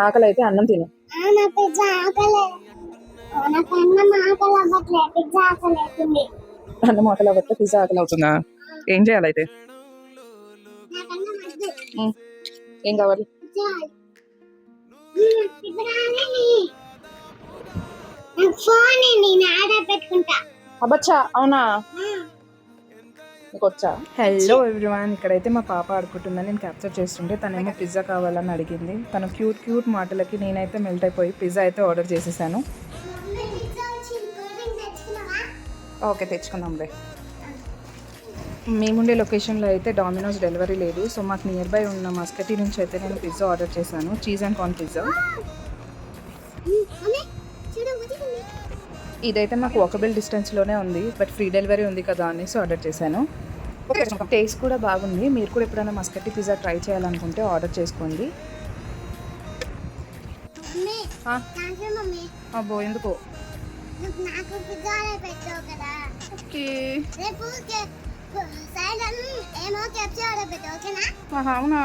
ఆకలి అయితే అన్నం తిను. అన్నం ఆకలి అవ్వట్లే, పిజ్జా ఆకలి అవుతుందా? ఏం చేయాలి అయితే? ఏం కావాలి? అబ్బచ్చా, అవునా? హలో ఎవ్రీవన్, ఇక్కడైతే మా పాప ఆడుకుంటుందని నేను క్యాప్చర్ చేస్తుంటే తనేమో పిజ్జా కావాలని అడిగింది. తన క్యూట్ క్యూట్ మాటలకి నేనైతే మెల్ట్ అయిపోయి పిజ్జా అయితే ఆర్డర్ చేసేసాను. ఓకే, తెచ్చుకుందాంలే. మేముండే లొకేషన్లో అయితే డామినోస్ డెలివరీ లేదు, సో మాకు నియర్ బై ఉన్న మస్కటీ నుంచి అయితే నేను పిజ్జా ఆర్డర్ చేశాను, చీజ్ అండ్ కార్న్ పిజ్జా. ఇదైతే మాకు వాకబుల్ డిస్టెన్స్లోనే ఉంది, బట్ ఫ్రీ డెలివరీ ఉంది కదా అనేసి ఆర్డర్ చేశాను. టేస్ట్ కూడా బాగుంది. మీరు కూడా ఎప్పుడైనా మస్కటీ పిజ్జా ట్రై చేయాలనుకుంటే ఆర్డర్ చేసుకోండి. అబ్బో, ఎందుకో? అవునా?